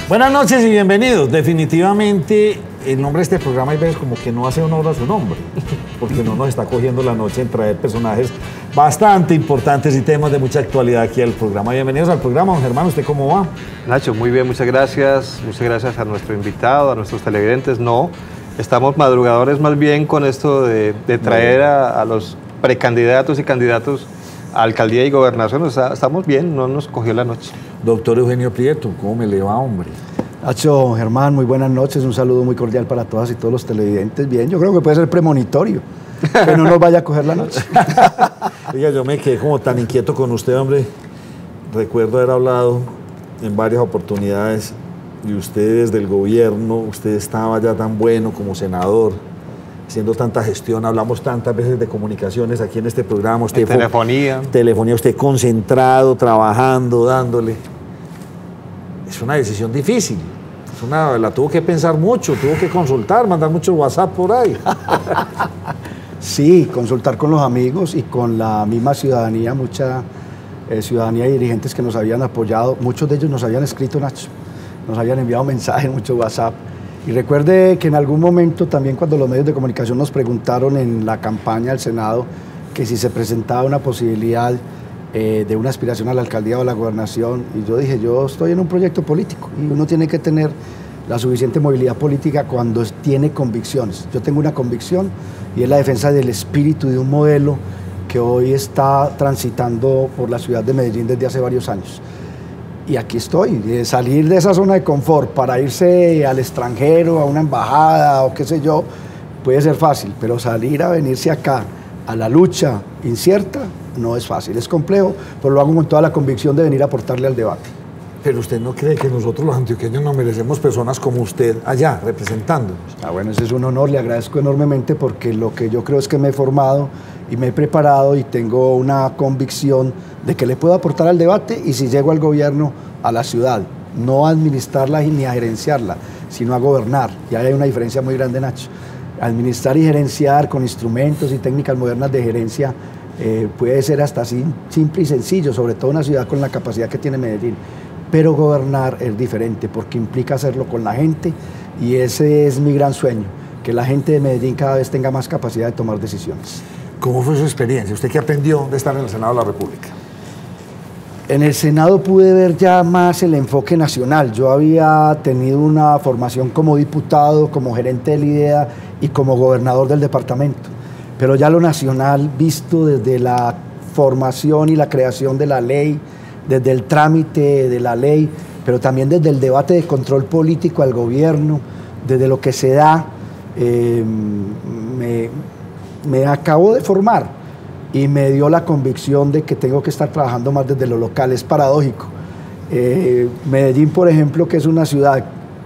Buenas noches y bienvenidos. Definitivamente el nombre de este programa hay veces como que no hace honor a su nombre, porque no nos está cogiendo la noche en traer personajes bastante importantes y temas de mucha actualidad aquí al programa. Bienvenidos al programa, don Germán, ¿usted cómo va? Nacho, muy bien, muchas gracias a nuestro invitado, a nuestros televidentes. No, estamos madrugadores más bien con esto de traer a los precandidatos y candidatos a alcaldía y gobernación. O sea, estamos bien, no nos cogió la noche. Doctor Eugenio Prieto, ¿cómo me le va, hombre? Nacho, Germán, muy buenas noches, un saludo muy cordial para todas y todos los televidentes. Bien, yo creo que puede ser premonitorio, que no nos vaya a coger la noche. Oiga, yo me quedé como tan inquieto con usted, hombre. Recuerdo haber hablado en varias oportunidades y usted desde el gobierno, usted estaba ya tan bueno como senador, haciendo tanta gestión, hablamos tantas veces de comunicaciones aquí en este programa. Usted telefonía, usted concentrado, trabajando, dándole. Es una decisión difícil, la tuvo que pensar mucho, tuvo que consultar, mandar mucho WhatsApp por ahí. Sí, consultar con los amigos y con la misma ciudadanía, mucha ciudadanía y dirigentes que nos habían apoyado. Muchos de ellos nos habían escrito, Nacho, nos habían enviado mensajes, mucho WhatsApp. Y recuerde que en algún momento también cuando los medios de comunicación nos preguntaron en la campaña del Senado que si se presentaba una posibilidad de una aspiración a la alcaldía o a la gobernación, y yo dije, yo estoy en un proyecto político y uno tiene que tener la suficiente movilidad política cuando tiene convicciones. Yo tengo una convicción y es la defensa del espíritu de un modelo que hoy está transitando por la ciudad de Medellín desde hace varios años. Y aquí estoy, salir de esa zona de confort para irse al extranjero, a una embajada o qué sé yo, puede ser fácil, pero salir a venirse acá a la lucha incierta no es fácil, es complejo, pero lo hago con toda la convicción de venir a aportarle al debate. Pero usted no cree que nosotros los antioqueños nos merecemos personas como usted allá, representándonos. Bueno, ese es un honor, le agradezco enormemente porque lo que yo creo es que me he formado y me he preparado y tengo una convicción de que le puedo aportar al debate y si llego al gobierno, a la ciudad, no a administrarla ni a gerenciarla, sino a gobernar. Y ahí hay una diferencia muy grande, Nacho. Administrar y gerenciar con instrumentos y técnicas modernas de gerencia puede ser hasta simple y sencillo, sobre todo una ciudad con la capacidad que tiene Medellín. Pero gobernar es diferente porque implica hacerlo con la gente y ese es mi gran sueño, que la gente de Medellín cada vez tenga más capacidad de tomar decisiones. ¿Cómo fue su experiencia? ¿Usted qué aprendió de estar en el Senado de la República? En el Senado pude ver ya más el enfoque nacional. Yo había tenido una formación como diputado, como gerente del IDEA y como gobernador del departamento. Pero ya lo nacional, visto desde la formación y la creación de la ley, desde el trámite de la ley, pero también desde el debate de control político al gobierno, desde lo que se da, me acabo de formar y me dio la convicción de que tengo que estar trabajando más desde lo local. Es paradójico. Medellín, por ejemplo, que es una ciudad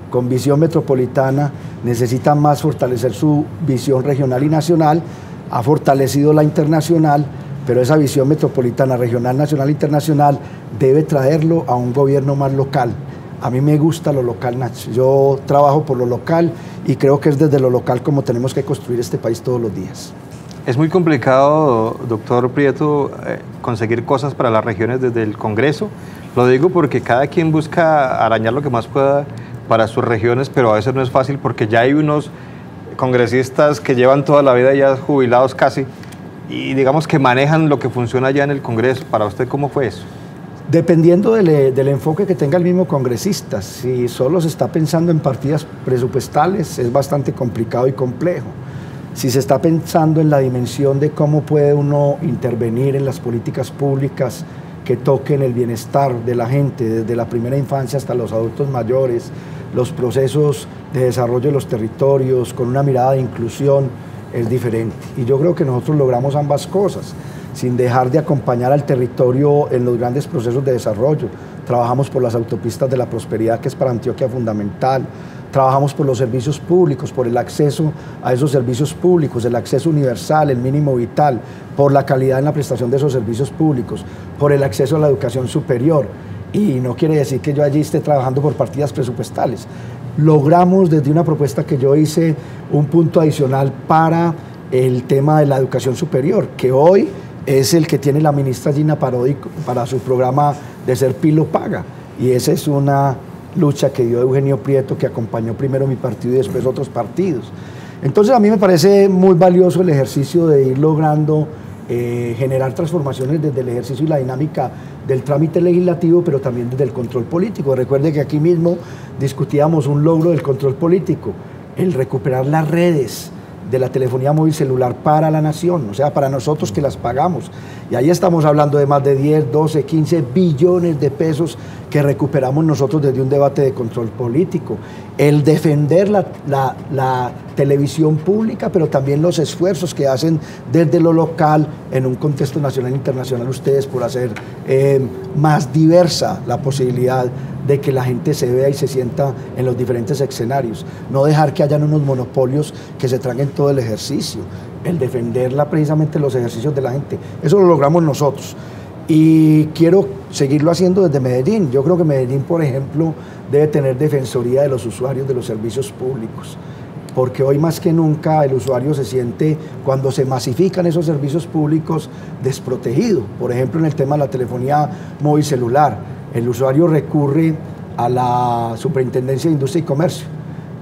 con visión metropolitana, necesita más fortalecer su visión regional y nacional, ha fortalecido la internacional, pero esa visión metropolitana, regional, nacional e internacional debe traerlo a un gobierno más local. A mí me gusta lo local, Nacho. Yo trabajo por lo local y creo que es desde lo local como tenemos que construir este país todos los días. Es muy complicado, doctor Prieto, conseguir cosas para las regiones desde el Congreso. Lo digo porque cada quien busca arañar lo que más pueda para sus regiones, pero a veces no es fácil porque ya hay unos congresistas que llevan toda la vida ya jubilados casi y digamos que manejan lo que funciona ya en el Congreso. ¿Para usted cómo fue eso? Dependiendo del enfoque que tenga el mismo congresista. Si solo se está pensando en partidas presupuestales, es bastante complicado y complejo. Si se está pensando en la dimensión de cómo puede uno intervenir en las políticas públicas que toquen el bienestar de la gente, desde la primera infancia hasta los adultos mayores, los procesos de desarrollo de los territorios, con una mirada de inclusión, es diferente. Y yo creo que nosotros logramos ambas cosas, sin dejar de acompañar al territorio en los grandes procesos de desarrollo. Trabajamos por las autopistas de la prosperidad, que es para Antioquia fundamental. Trabajamos por los servicios públicos, por el acceso a esos servicios públicos, el acceso universal, el mínimo vital, por la calidad en la prestación de esos servicios públicos, por el acceso a la educación superior. Y no quiere decir que yo allí esté trabajando por partidas presupuestales. Logramos desde una propuesta que yo hice un punto adicional para el tema de la educación superior, que hoy es el que tiene la ministra Gina Parodi para su programa de Ser Pilo Paga. Y esa es una lucha que dio Eugenio Prieto, que acompañó primero mi partido y después otros partidos. Entonces a mí me parece muy valioso el ejercicio de ir logrando generar transformaciones desde el ejercicio y la dinámica del trámite legislativo, pero también desde el control político. Recuerde que aquí mismo discutíamos un logro del control político, el recuperar las redes de la telefonía móvil celular para la nación, o sea, para nosotros que las pagamos. Y ahí estamos hablando de más de 10, 12, 15 billones de pesos que recuperamos nosotros desde un debate de control político. El defender la televisión pública, pero también los esfuerzos que hacen desde lo local en un contexto nacional e internacional ustedes por hacer más diversa la posibilidad de que la gente se vea y se sienta en los diferentes escenarios. No dejar que hayan unos monopolios que se traguen todo el ejercicio. El defenderla precisamente los ejercicios de la gente. Eso lo logramos nosotros. Y quiero seguirlo haciendo desde Medellín. Yo creo que Medellín, por ejemplo, debe tener defensoría de los usuarios de los servicios públicos, porque hoy más que nunca el usuario se siente, cuando se masifican esos servicios públicos, desprotegido. Por ejemplo, en el tema de la telefonía móvil celular, el usuario recurre a la Superintendencia de Industria y Comercio,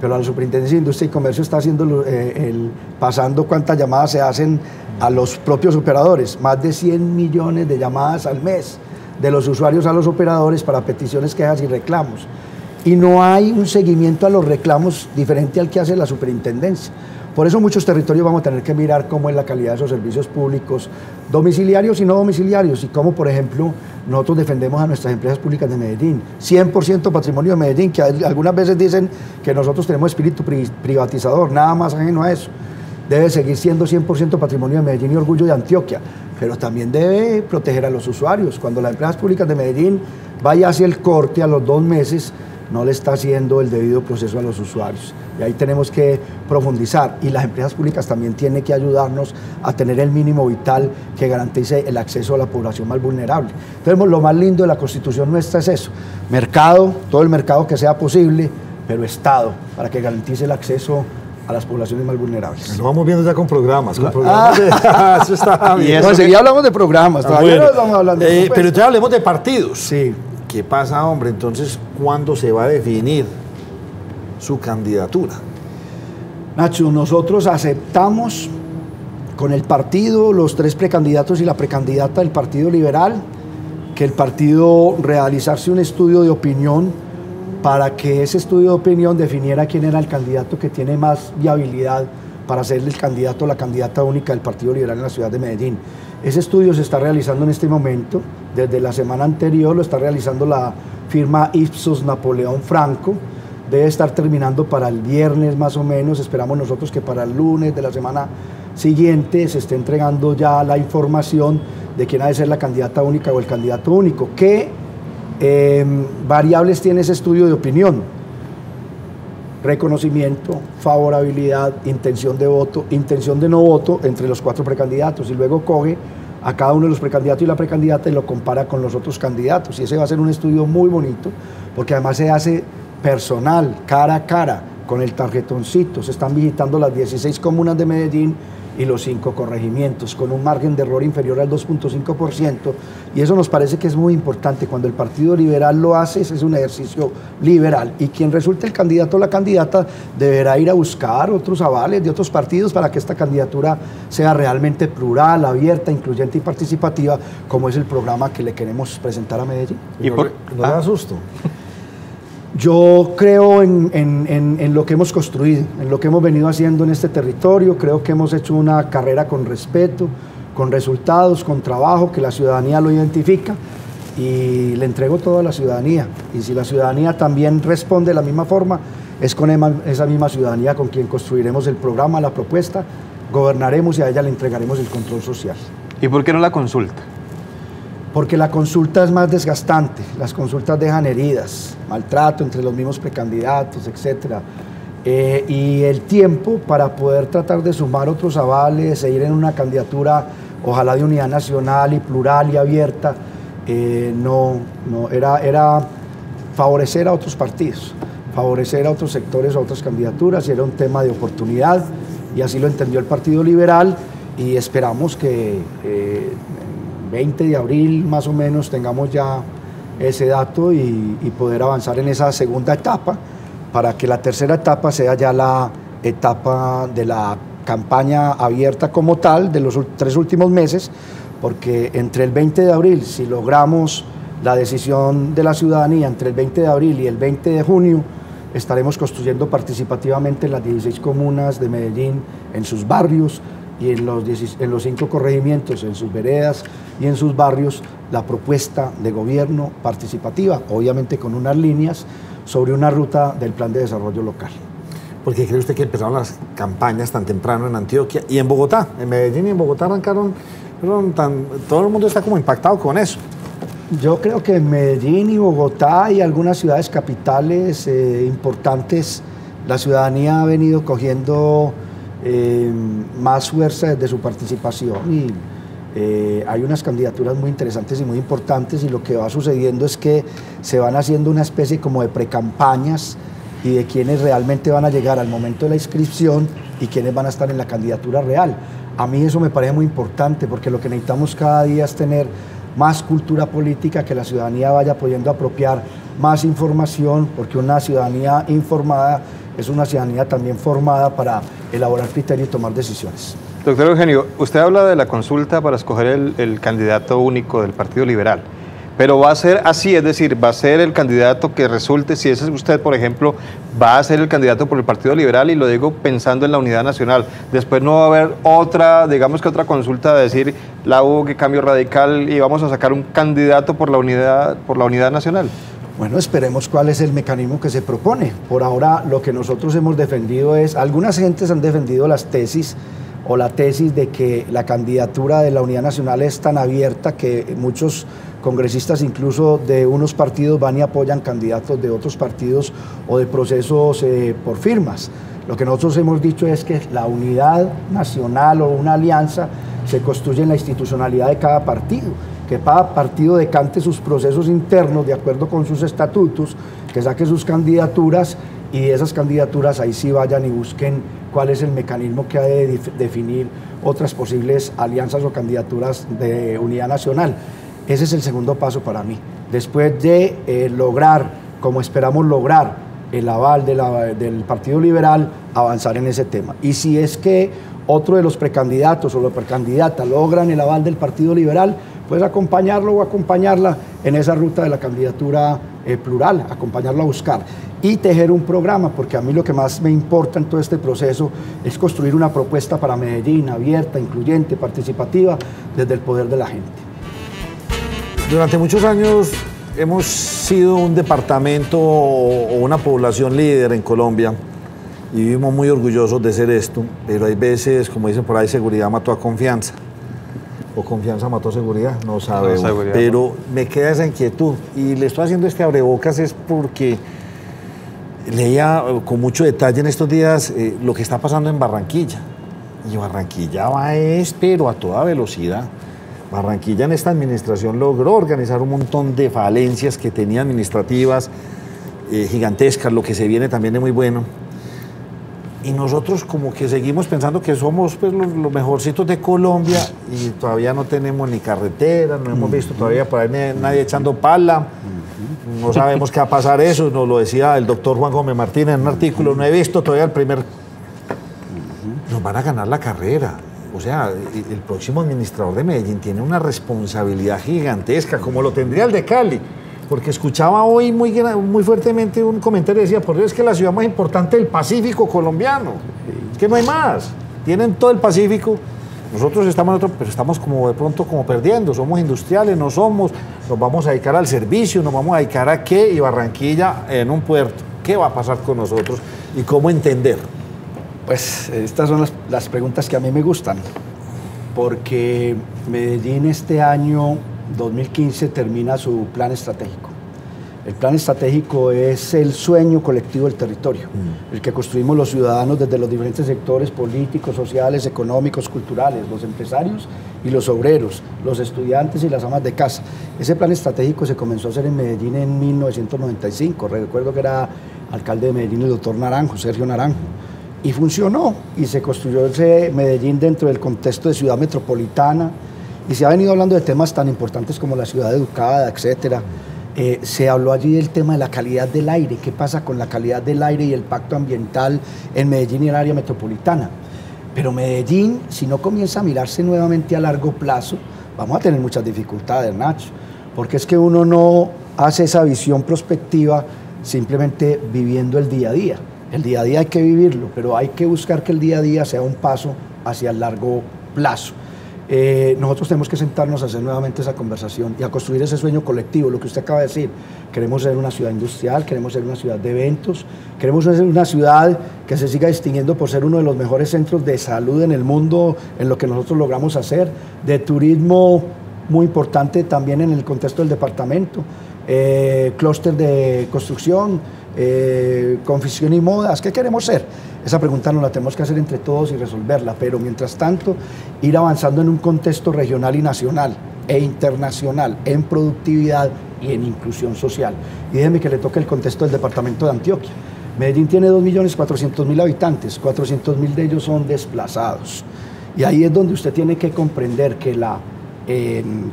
pero la Superintendencia de Industria y Comercio está haciendo pasando cuántas llamadas se hacen a los propios operadores, más de 100 millones de llamadas al mes de los usuarios a los operadores para peticiones, quejas y reclamos. Y no hay un seguimiento a los reclamos diferente al que hace la superintendencia. Por eso muchos territorios vamos a tener que mirar cómo es la calidad de esos servicios públicos, domiciliarios y no domiciliarios, y cómo, por ejemplo, nosotros defendemos a nuestras empresas públicas de Medellín. 100% patrimonio de Medellín, que algunas veces dicen que nosotros tenemos espíritu privatizador, nada más ajeno a eso. Debe seguir siendo 100% patrimonio de Medellín y orgullo de Antioquia, pero también debe proteger a los usuarios. Cuando las empresas públicas de Medellín vaya hacia el corte a los 2 meses, no le está haciendo el debido proceso a los usuarios. Y ahí tenemos que profundizar. Y las empresas públicas también tienen que ayudarnos a tener el mínimo vital que garantice el acceso a la población más vulnerable. Entonces, lo más lindo de la Constitución nuestra es eso. Mercado, todo el mercado que sea posible, pero Estado, para que garantice el acceso a las poblaciones más vulnerables. Lo vamos viendo ya con programas. Eso está bien. No, enseguida hablamos de programas, todavía bueno, no estamos hablando de pero entonces hablemos de partidos. Sí. ¿Qué pasa, hombre? Entonces, ¿cuándo se va a definir su candidatura? Nacho, nosotros aceptamos con el partido, los 3 precandidatos y la precandidata del Partido Liberal, que el partido realizase un estudio de opinión para que ese estudio de opinión definiera quién era el candidato que tiene más viabilidad para ser el candidato o la candidata única del Partido Liberal en la ciudad de Medellín. Ese estudio se está realizando en este momento, desde la semana anterior lo está realizando la firma Ipsos Napoleón Franco, debe estar terminando para el viernes más o menos, esperamos nosotros que para el lunes de la semana siguiente se esté entregando ya la información de quién ha de ser la candidata única o el candidato único. ¿Qué variables tiene ese estudio de opinión? Reconocimiento, favorabilidad, intención de voto, intención de no voto entre los 4 precandidatos, y luego coge a cada uno de los precandidatos y la precandidata y lo compara con los otros candidatos, y ese va a ser un estudio muy bonito, porque además se hace personal, cara a cara, con el tarjetoncito. Se están visitando las 16 comunas de Medellín y los 5 corregimientos, con un margen de error inferior al 2.5%, y eso nos parece que es muy importante. Cuando el Partido Liberal lo hace, ese es un ejercicio liberal, y quien resulte el candidato o la candidata deberá ir a buscar otros avales de otros partidos para que esta candidatura sea realmente plural, abierta, incluyente y participativa, como es el programa que le queremos presentar a Medellín. ¿Y no le da susto? Yo creo en lo que hemos construido, en lo que hemos venido haciendo en este territorio. Creo que hemos hecho una carrera con respeto, con resultados, con trabajo, que la ciudadanía lo identifica, y le entrego todo a la ciudadanía. Y si la ciudadanía también responde de la misma forma, es con esa misma ciudadanía con quien construiremos el programa, la propuesta, gobernaremos y a ella le entregaremos el control social. ¿Y por qué no la consulta? Porque la consulta es más desgastante, las consultas dejan heridas, maltrato entre los mismos precandidatos, etc. Y el tiempo para poder tratar de sumar otros avales e ir en una candidatura, ojalá de unidad nacional y plural y abierta, era favorecer a otros partidos, favorecer a otros sectores, a otras candidaturas, y era un tema de oportunidad, y así lo entendió el Partido Liberal, y esperamos que 20 de abril más o menos tengamos ya ese dato y poder avanzar en esa segunda etapa, para que la tercera etapa sea ya la etapa de la campaña abierta como tal de los 3 últimos meses, porque entre el 20 de abril, si logramos la decisión de la ciudadanía, entre el 20 de abril y el 20 de junio, estaremos construyendo participativamente en las 16 comunas de Medellín, en sus barrios y en los 5 corregimientos, en sus veredas y en sus barrios, la propuesta de gobierno participativa, obviamente con unas líneas sobre una ruta del plan de desarrollo local. ¿Por qué cree usted que empezaron las campañas tan temprano en Antioquia y en Bogotá? En Medellín y en Bogotá arrancaron todo el mundo está como impactado con eso. Yo creo que en Medellín y Bogotá y algunas ciudades capitales importantes, la ciudadanía ha venido cogiendo más fuerza desde su participación y hay unas candidaturas muy interesantes y muy importantes, y lo que va sucediendo es que se van haciendo una especie como de precampañas y de quienes realmente van a llegar al momento de la inscripción y quienes van a estar en la candidatura real. A mí eso me parece muy importante, porque lo que necesitamos cada día es tener más cultura política, que la ciudadanía vaya pudiendo apropiar más información, porque una ciudadanía informada es una ciudadanía también formada para elaborar criterios y tomar decisiones. Doctor Eugenio, usted habla de la consulta para escoger el candidato único del Partido Liberal, pero va a ser así, es decir, va a ser el candidato que resulte, si ese es usted, por ejemplo, va a ser el candidato por el Partido Liberal, y lo digo pensando en la unidad nacional. Después no va a haber otra, digamos que otra consulta de decir, la hubo que cambio radical y vamos a sacar un candidato por la unidad nacional. Bueno, esperemos cuál es el mecanismo que se propone. Por ahora lo que nosotros hemos defendido es, algunas gentes han defendido las tesis o la tesis de que la candidatura de la Unidad Nacional es tan abierta que muchos congresistas incluso de unos partidos van y apoyan candidatos de otros partidos o de procesos por firmas. Lo que nosotros hemos dicho es que la unidad nacional o una alianza se construye en la institucionalidad de cada partido, que cada partido decante sus procesos internos de acuerdo con sus estatutos, que saque sus candidaturas y esas candidaturas ahí sí vayan y busquen cuál es el mecanismo que ha de definir otras posibles alianzas o candidaturas de unidad nacional. Ese es el segundo paso para mí. Después de lograr, como esperamos lograr, el aval del Partido Liberal, avanzar en ese tema. Y si es que otro de los precandidatos o la precandidata logran el aval del Partido Liberal, pues acompañarlo o acompañarla en esa ruta de la candidatura plural, acompañarlo a buscar y tejer un programa, porque a mí lo que más me importa en todo este proceso es construir una propuesta para Medellín abierta, incluyente, participativa, desde el poder de la gente. Durante muchos años hemos sido un departamento o una población líder en Colombia y vivimos muy orgullosos de ser esto, pero hay veces, como dicen por ahí, seguridad mató a confianza. ¿O confianza mató seguridad? No sabemos, pero me queda esa inquietud. Y le estoy haciendo este abrebocas es porque leía con mucho detalle en estos días lo que está pasando en Barranquilla. Y Barranquilla va pero a toda velocidad. Barranquilla en esta administración logró organizar un montón de falencias que tenía administrativas gigantescas, lo que se viene también es muy bueno. Y nosotros como que seguimos pensando que somos pues, los mejorcitos de Colombia y todavía no tenemos ni carretera, no hemos visto todavía por ahí nadie echando pala, no sabemos qué va a pasar eso, nos lo decía el doctor Juan Gómez Martínez en un artículo, no he visto todavía el primer... Nos van a ganar la carrera. O sea, el próximo administrador de Medellín tiene una responsabilidad gigantesca, como lo tendría el de Cali. Porque escuchaba hoy muy fuertemente un comentario que decía, por Dios, es que la ciudad más importante del Pacífico colombiano. Es que no hay más. Tienen todo el Pacífico. Nosotros estamos en otro, pero estamos como de pronto como perdiendo. Somos industriales, nos vamos a dedicar al servicio, nos vamos a dedicar a qué, y Barranquilla en un puerto. ¿Qué va a pasar con nosotros y cómo entender? Pues estas son las preguntas que a mí me gustan, porque Medellín este año 2015 termina su plan estratégico. El plan estratégico es el sueño colectivo del territorio, el que construimos los ciudadanos desde los diferentes sectores políticos, sociales, económicos, culturales, los empresarios y los obreros, los estudiantes y las amas de casa. Ese plan estratégico se comenzó a hacer en Medellín en 1995. Recuerdo que era alcalde de Medellín el doctor Naranjo, Sergio Naranjo. Y funcionó, y se construyó ese Medellín dentro del contexto de ciudad metropolitana, y se ha venido hablando de temas tan importantes como la ciudad educada, etcétera. Se habló allí del tema de la calidad del aire, qué pasa con la calidad del aire y el pacto ambiental en Medellín y el área metropolitana. Pero Medellín, si no comienza a mirarse nuevamente a largo plazo, vamos a tener muchas dificultades, Nacho, porque es que uno no hace esa visión prospectiva simplemente viviendo el día a día. El día a día hay que vivirlo, pero hay que buscar que el día a día sea un paso hacia el largo plazo. Nosotros tenemos que sentarnos a hacer nuevamente esa conversación y a construir ese sueño colectivo, lo que usted acaba de decir. Queremos ser una ciudad industrial, queremos ser una ciudad de eventos, queremos ser una ciudad que se siga distinguiendo por ser uno de los mejores centros de salud en el mundo, en lo que nosotros logramos hacer, de turismo muy importante también en el contexto del departamento, clúster de construcción, confección y modas. ¿Qué queremos ser? Esa pregunta nos la tenemos que hacer entre todos y resolverla, pero mientras tanto ir avanzando en un contexto regional y nacional e internacional en productividad y en inclusión social. Y déjeme que le toque el contexto del departamento de Antioquia. Medellín tiene 2.400.000 habitantes, 400.000 de ellos son desplazados. Y ahí es donde usted tiene que comprender que la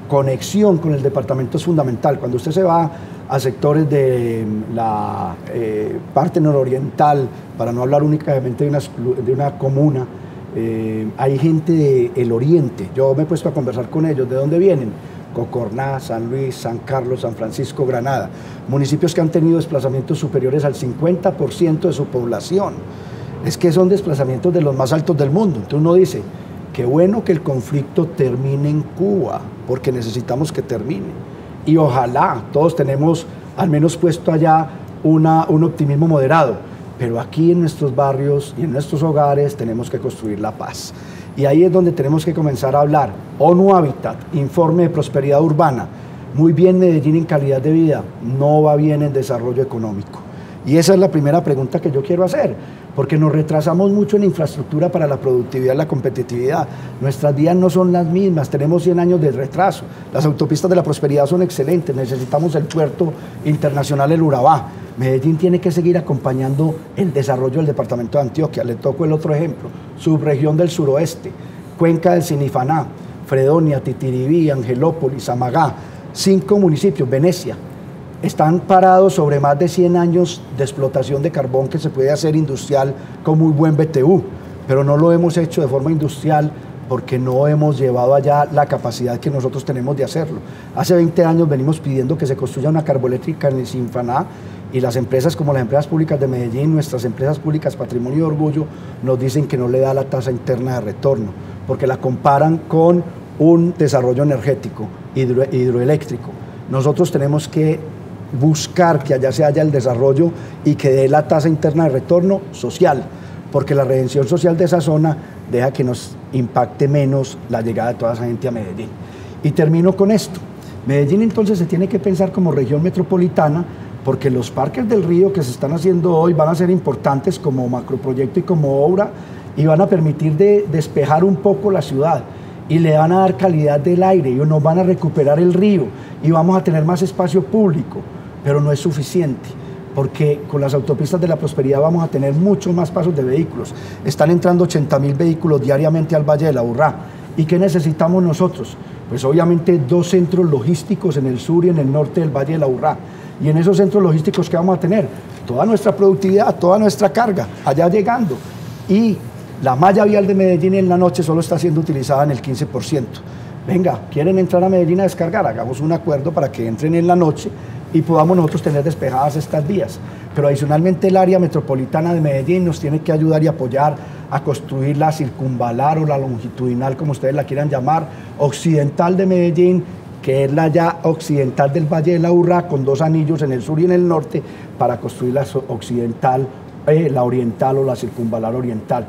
conexión con el departamento es fundamental. Cuando usted se va a sectores de la parte nororiental, para no hablar únicamente de una comuna, hay gente del oriente. Yo me he puesto a conversar con ellos. ¿De dónde vienen? Cocorná, San Luis, San Carlos, San Francisco, Granada. Municipios que han tenido desplazamientos superiores al 50% de su población. Es que son desplazamientos de los más altos del mundo. Entonces uno dice, qué bueno que el conflicto termine en Cuba, porque necesitamos que termine. Y ojalá, todos tenemos al menos puesto allá un optimismo moderado, pero aquí en nuestros barrios y en nuestros hogares tenemos que construir la paz. Y ahí es donde tenemos que comenzar a hablar. ONU Habitat, informe de prosperidad urbana. Muy bien Medellín en calidad de vida, no va bien en desarrollo económico. Y esa es la primera pregunta que yo quiero hacer, porque nos retrasamos mucho en infraestructura para la productividad y la competitividad. Nuestras vías no son las mismas, tenemos 100 años de retraso. Las autopistas de la prosperidad son excelentes, necesitamos el puerto internacional El Urabá. Medellín tiene que seguir acompañando el desarrollo del departamento de Antioquia. Le toco el otro ejemplo, subregión del suroeste, cuenca del Sinifaná, Fredonia, Titiribí, Angelópolis, Amagá, 5 municipios, Venecia. Están parados sobre más de 100 años de explotación de carbón que se puede hacer industrial con muy buen BTU, pero no lo hemos hecho de forma industrial porque no hemos llevado allá la capacidad que nosotros tenemos de hacerlo. Hace 20 años venimos pidiendo que se construya una carboeléctrica en el Sinfaná y las empresas como las empresas públicas de Medellín, nuestras empresas públicas Patrimonio y Orgullo, nos dicen que no le da la tasa interna de retorno, porque la comparan con un desarrollo energético, hidroeléctrico. Nosotros tenemos que buscar que allá se haya el desarrollo y que dé la tasa interna de retorno social, porque la redención social de esa zona deja que nos impacte menos la llegada de toda esa gente a Medellín. Y termino con esto. Medellín entonces se tiene que pensar como región metropolitana, porque los parques del río que se están haciendo hoy van a ser importantes como macroproyecto y como obra y van a permitir despejar un poco la ciudad y le van a dar calidad del aire y nos van a recuperar el río y vamos a tener más espacio público, pero no es suficiente, porque con las autopistas de la prosperidad vamos a tener muchos más pasos de vehículos. Están entrando 80.000 vehículos diariamente al Valle del Aburrá. ¿Y qué necesitamos nosotros? Pues obviamente 2 centros logísticos en el sur y en el norte del Valle del Aburrá. Y en esos centros logísticos, ¿qué vamos a tener? Toda nuestra productividad, toda nuestra carga allá llegando. Y la malla vial de Medellín en la noche solo está siendo utilizada en el 15%. Venga, ¿quieren entrar a Medellín a descargar? Hagamos un acuerdo para que entren en la noche y podamos nosotros tener despejadas estas vías. Pero adicionalmente el área metropolitana de Medellín nos tiene que ayudar y apoyar a construir la circunvalar o la longitudinal, como ustedes la quieran llamar, occidental de Medellín, que es la ya occidental del Valle del Aburrá, con 2 anillos en el sur y en el norte, para construir la occidental, la oriental o la circunvalar oriental.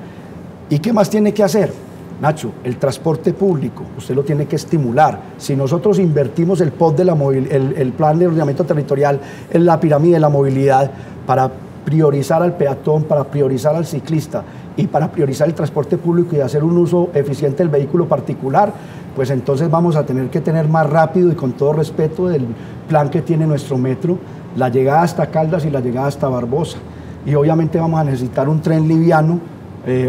¿Y qué más tiene que hacer? Nacho, el transporte público, usted lo tiene que estimular. Si nosotros invertimos el POT el Plan de Ordenamiento Territorial en la pirámide de la movilidad para priorizar al peatón, para priorizar al ciclista y para priorizar el transporte público y hacer un uso eficiente del vehículo particular, pues entonces vamos a tener que tener más rápido y con todo respeto del plan que tiene nuestro metro, la llegada hasta Caldas y la llegada hasta Barbosa. Y obviamente vamos a necesitar un tren liviano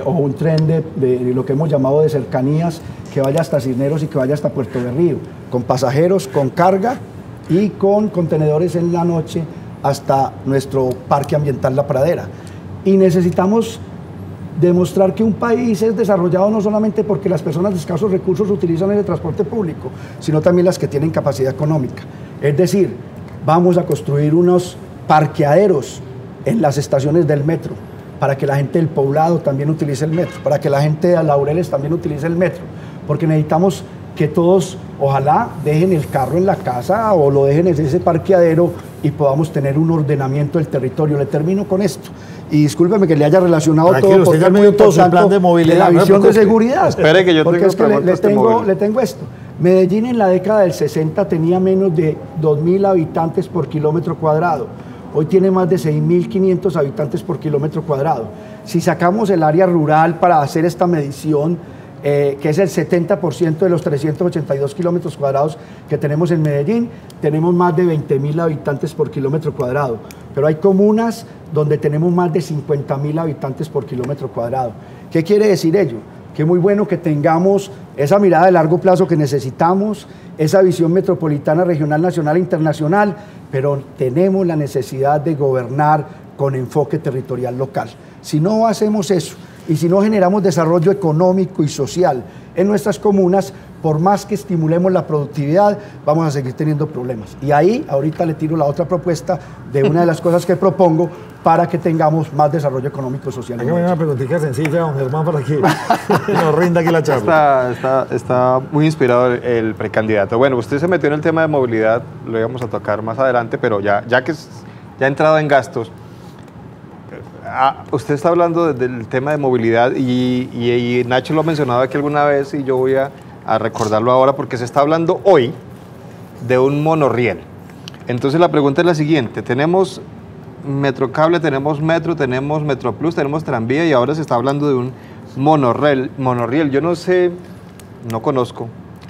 o un tren de lo que hemos llamado de cercanías, que vaya hasta Cisneros y que vaya hasta Puerto de Río, con pasajeros, con carga y con contenedores en la noche hasta nuestro parque ambiental La Pradera. Y necesitamos demostrar que un país es desarrollado no solamente porque las personas de escasos recursos utilizan ese transporte público, sino también las que tienen capacidad económica. Es decir, vamos a construir unos parqueaderos en las estaciones del metro, para que la gente del poblado también utilice el metro, para que la gente de Laureles también utilice el metro, porque necesitamos que todos, ojalá, dejen el carro en la casa o lo dejen en ese parqueadero y podamos tener un ordenamiento del territorio. Le termino con esto. Y discúlpeme que le haya relacionado todo, porque es muy importante plan de movilidad, la visión de seguridad. Espere que yo porque es que le tengo esto. Medellín en la década del 60 tenía menos de 2.000 habitantes por kilómetro cuadrado. Hoy tiene más de 6.500 habitantes por kilómetro cuadrado. Si sacamos el área rural para hacer esta medición, que es el 70% de los 382 kilómetros cuadrados que tenemos en Medellín, tenemos más de 20.000 habitantes por kilómetro cuadrado. Pero hay comunas donde tenemos más de 50.000 habitantes por kilómetro cuadrado. ¿Qué quiere decir ello? Que es muy bueno que tengamos esa mirada de largo plazo que necesitamos, esa visión metropolitana, regional, nacional e internacional, pero tenemos la necesidad de gobernar con enfoque territorial local. Si no hacemos eso y si no generamos desarrollo económico y social en nuestras comunas, por más que estimulemos la productividad, vamos a seguir teniendo problemas. Y ahí, ahorita le tiro la otra propuesta de una de las cosas que propongo para que tengamos más desarrollo económico y social. Hay una preguntita sencilla, don Germán, para que nos rinda aquí la charla. Está muy inspirado el precandidato. Bueno, usted se metió en el tema de movilidad, lo íbamos a tocar más adelante, pero ya que ya ha entrado en gastos, usted está hablando del tema de movilidad y Nacho lo ha mencionado aquí alguna vez y yo voy a recordarlo ahora porque se está hablando hoy de un monorriel. Entonces la pregunta es la siguiente: tenemos Metrocable, tenemos Metro, tenemos Metroplus, tenemos tranvía y ahora se está hablando de un monorriel. Yo no sé, no conozco,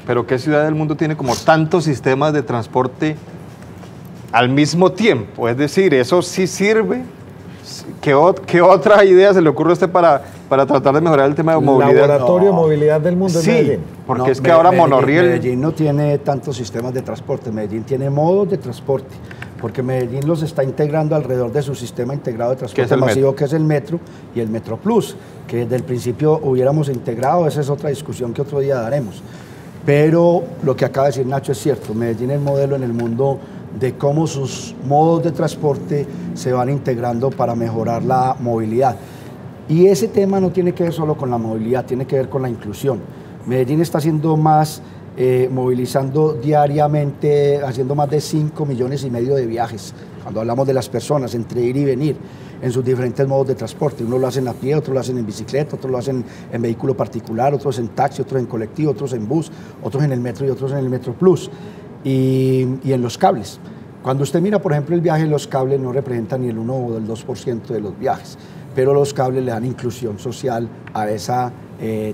pero ¿qué ciudad del mundo tiene como tantos sistemas de transporte al mismo tiempo? Es decir, ¿eso sí sirve? ¿Qué otra idea se le ocurre a usted para tratar de mejorar el tema de movilidad? Laboratorio de movilidad del mundo. Sí, en Medellín. porque es que ahora monorriel... Medellín no tiene tantos sistemas de transporte, Medellín tiene modos de transporte, porque Medellín los está integrando alrededor de su sistema integrado de transporte masivo, que es el Metro y el Metroplus, que desde el principio hubiéramos integrado. Esa es otra discusión que otro día daremos. Pero lo que acaba de decir Nacho es cierto, Medellín es modelo en el mundo de cómo sus modos de transporte se van integrando para mejorar la movilidad. Y ese tema no tiene que ver solo con la movilidad, tiene que ver con la inclusión. Medellín está haciendo más, movilizando diariamente, haciendo más de 5,5 millones de viajes, cuando hablamos de las personas, entre ir y venir, en sus diferentes modos de transporte. Unos lo hacen a pie, otros lo hacen en bicicleta, otros lo hacen en vehículo particular, otros en taxi, otros en colectivo, otros en bus, otros en el metro y otros en el Metroplus. Y en los cables. Cuando usted mira, por ejemplo, el viaje en los cables no representa ni el 1 o el 2% de los viajes, pero los cables le dan inclusión social a ese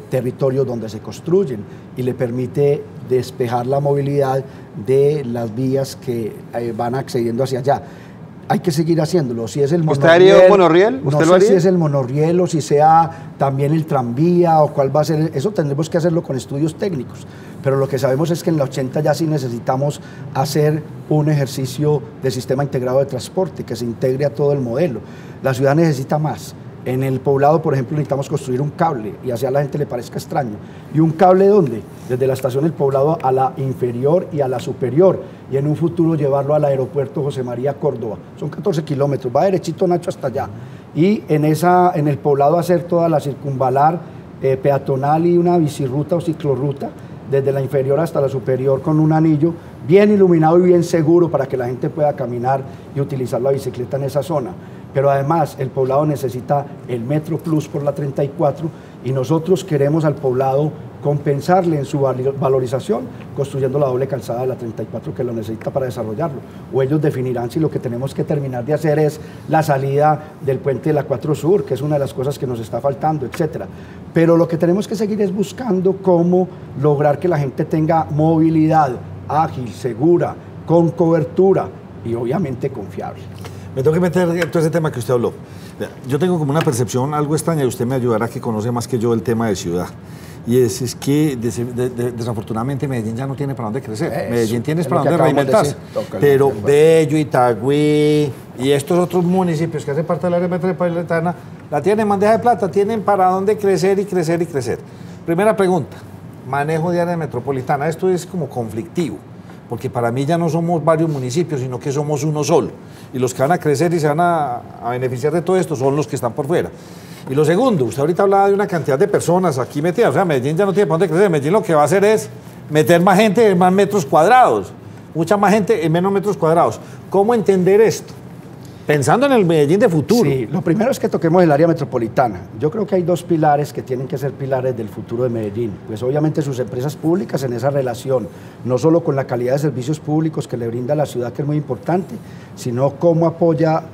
territorio donde se construyen y le permite despejar la movilidad de las vías que van accediendo hacia allá. Hay que seguir haciéndolo. Si es el monorriel, ¿usted haría un monorriel? ¿Usted no lo haría? sé si es el monorriel o si sea también el tranvía o cuál va a ser. Eso tendremos que hacerlo con estudios técnicos. Pero lo que sabemos es que en la 80 ya sí necesitamos hacer un ejercicio de sistema integrado de transporte que se integre a todo el modelo. La ciudad necesita más. En el poblado, por ejemplo, necesitamos construir un cable y así a la gente le parezca extraño. ¿Y un cable dónde? Desde la estación del poblado a la inferior y a la superior, y en un futuro llevarlo al aeropuerto José María Córdoba. Son 14 kilómetros, va derechito Nacho hasta allá. Y en el poblado hacer toda la circunvalar peatonal y una bicirruta o ciclorruta, desde la inferior hasta la superior con un anillo bien iluminado y bien seguro para que la gente pueda caminar y utilizar la bicicleta en esa zona. Pero además el poblado necesita el Metroplus por la 34 y nosotros queremos al poblado compensarle en su valorización construyendo la doble calzada de la 34 que lo necesita para desarrollarlo. O ellos definirán si lo que tenemos que terminar de hacer es la salida del puente de la 4 Sur, que es una de las cosas que nos está faltando, etcétera. Pero lo que tenemos que seguir es buscando cómo lograr que la gente tenga movilidad ágil, segura, con cobertura y obviamente confiable. Me tengo que meter en todo ese tema que usted habló. Yo tengo como una percepción algo extraña y usted me ayudará, que conoce más que yo el tema de ciudad. y es que desafortunadamente Medellín ya no tiene para dónde crecer. Eso, Medellín tiene es para lo que dónde acabamos de reinventarse. decir. Toca Pero el- Bello, Itagüí y estos otros municipios que hacen parte del área metropolitana la tienen en bandeja de plata, tienen para dónde crecer y crecer y crecer. Primera pregunta, manejo de área metropolitana. Esto es como conflictivo, porque para mí ya no somos varios municipios, sino que somos uno solo. Y los que van a crecer y se van a beneficiar de todo esto son los que están por fuera. Y lo segundo, usted ahorita hablaba de una cantidad de personas aquí metidas. O sea, Medellín ya no tiene para dónde crecer. Medellín lo que va a hacer es meter más gente en más metros cuadrados. Mucha más gente en menos metros cuadrados. ¿Cómo entender esto? Pensando en el Medellín de futuro. Sí, lo primero es que toquemos el área metropolitana. Yo creo que hay dos pilares que tienen que ser pilares del futuro de Medellín. Pues obviamente sus empresas públicas en esa relación, no solo con la calidad de servicios públicos que le brinda la ciudad, que es muy importante, sino cómo apoya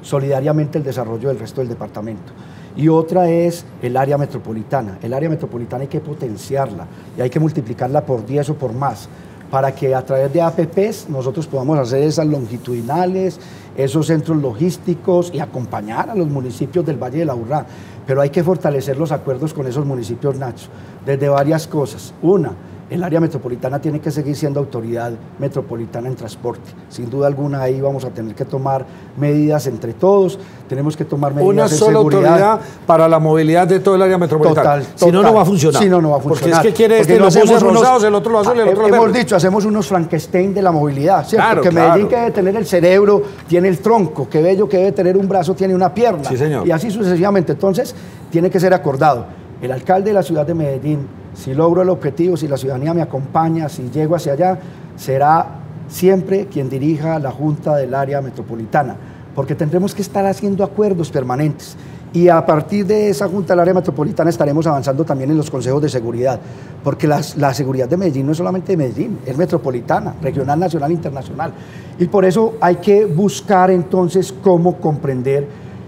solidariamente el desarrollo del resto del departamento. Y otra es el área metropolitana. El área metropolitana hay que potenciarla y hay que multiplicarla por 10 o por más, para que a través de APPs nosotros podamos hacer esas longitudinales, esos centros logísticos y acompañar a los municipios del Valle de la Urrá. Pero hay que fortalecer los acuerdos con esos municipios, Nacho, desde varias cosas. Una, el área metropolitana tiene que seguir siendo autoridad metropolitana en transporte. Sin duda alguna ahí vamos a tener que tomar medidas entre todos, tenemos que tomar medidas Una de sola seguridad. autoridad para la movilidad de todo el área metropolitana. Total, Si no, no va a funcionar. Si no, no va a funcionar. Porque es que quiere Porque los hacemos buses rosados, el otro lo azul, el otro lo hemos verde. dicho, hacemos unos Frankenstein de la movilidad, ¿cierto? Claro, que claro. Medellín, que debe tener el cerebro, tiene el tronco, que Bello, que debe tener un brazo, tiene una pierna. Sí, señor. Y así sucesivamente. Entonces, tiene que ser acordado. El alcalde de la ciudad de Medellín, si logro el objetivo, si la ciudadanía me acompaña, si llego hacia allá, será siempre quien dirija la Junta del Área Metropolitana, porque tendremos que estar haciendo acuerdos permanentes. Y a partir de esa Junta del Área Metropolitana estaremos avanzando también en los consejos de seguridad, porque la seguridad de Medellín no es solamente de Medellín, es metropolitana, regional, nacional, internacional. Y por eso hay que buscar entonces cómo comprender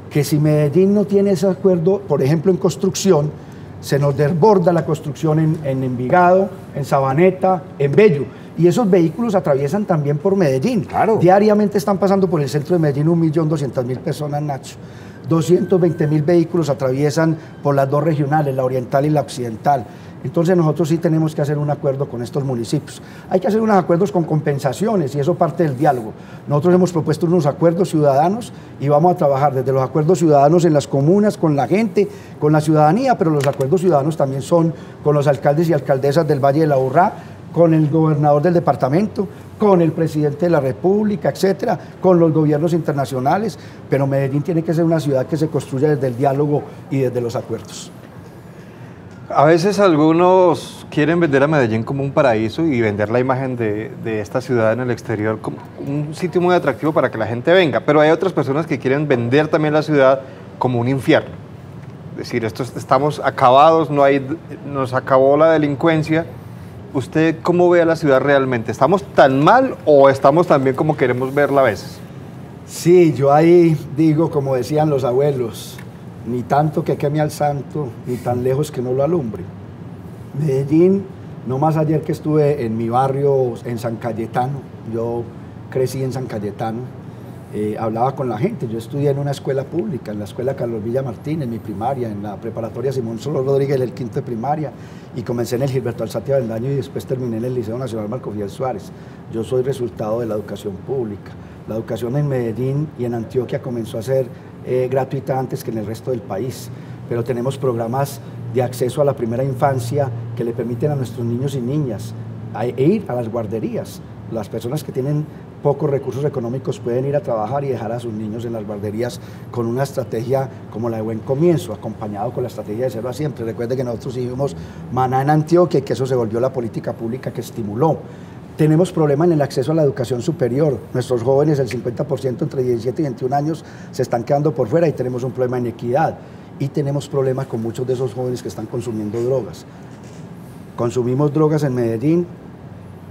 que si Medellín no tiene ese acuerdo, por ejemplo en construcción, se nos desborda la construcción en Envigado, en Sabaneta, en Bello. Y esos vehículos atraviesan también por Medellín. Claro. Diariamente están pasando por el centro de Medellín 1.200.000 personas, Nacho. 220.000 vehículos atraviesan por las dos regionales, la oriental y la occidental. Entonces nosotros sí tenemos que hacer un acuerdo con estos municipios. Hay que hacer unos acuerdos con compensaciones y eso parte del diálogo. Nosotros hemos propuesto unos acuerdos ciudadanos y vamos a trabajar desde los acuerdos ciudadanos en las comunas, con la gente, con la ciudadanía, pero los acuerdos ciudadanos también son con los alcaldes y alcaldesas del Valle de la Urrá, con el gobernador del departamento, con el presidente de la República, etcétera, con los gobiernos internacionales, pero Medellín tiene que ser una ciudad que se construya desde el diálogo y desde los acuerdos. A veces algunos quieren vender a Medellín como un paraíso y vender la imagen de esta ciudad en el exterior como un sitio muy atractivo para que la gente venga, pero hay otras personas que quieren vender también la ciudad como un infierno. Es decir, estamos acabados, nos acabó la delincuencia. ¿Usted cómo ve a la ciudad realmente? ¿Estamos tan mal o estamos tan bien como queremos verla a veces? Sí, yo ahí digo, como decían los abuelos, ni tanto que queme al santo, ni tan lejos que no lo alumbre. Medellín, no más ayer que estuve en mi barrio, en San Cayetano, yo crecí en San Cayetano, hablaba con la gente, yo estudié en una escuela pública, en la escuela Carlos Villa Martín, en mi primaria, en la preparatoria Simón Solo Rodríguez, el quinto de primaria, y comencé en el Gilberto Alzate Avendaño y después terminé en el Liceo Nacional Marco Fidel Suárez. Yo soy resultado de la educación pública. La educación en Medellín y en Antioquia comenzó a ser gratuita antes que en el resto del país, pero tenemos programas de acceso a la primera infancia que le permiten a nuestros niños y niñas ir a las guarderías. Las personas que tienen pocos recursos económicos pueden ir a trabajar y dejar a sus niños en las guarderías con una estrategia como la de Buen Comienzo, acompañado con la estrategia de Cero a Siempre. Recuerde que nosotros hicimos Maná en Antioquia y que eso se volvió la política pública que estimuló. Tenemos problemas en el acceso a la educación superior. Nuestros jóvenes, el 50% entre 17 y 21 años, se están quedando por fuera y tenemos un problema en equidad. Y tenemos problemas con muchos de esos jóvenes que están consumiendo drogas. Consumimos drogas en Medellín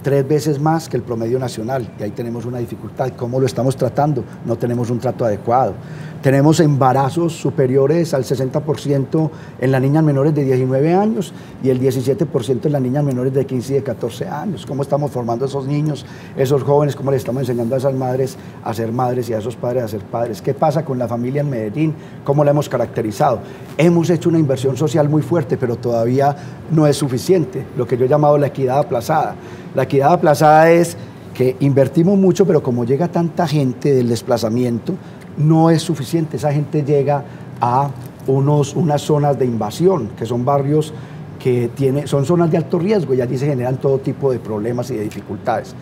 3 veces más que el promedio nacional, y ahí tenemos una dificultad. ¿Cómo lo estamos tratando? No tenemos un trato adecuado. Tenemos embarazos superiores al 60% en las niñas menores de 19 años y el 17% en las niñas menores de 15 y de 14 años. ¿Cómo estamos formando a esos niños, esos jóvenes? ¿Cómo le estamos enseñando a esas madres a ser madres y a esos padres a ser padres? ¿Qué pasa con la familia en Medellín? ¿Cómo la hemos caracterizado? Hemos hecho una inversión social muy fuerte, pero todavía no es suficiente, lo que yo he llamado la equidad aplazada. La equidad aplazada es que invertimos mucho, pero como llega tanta gente del desplazamiento, no es suficiente. Esa gente llega a unas zonas de invasión, que son barrios que son zonas de alto riesgo, y allí se generan todo tipo de problemas y de dificultades.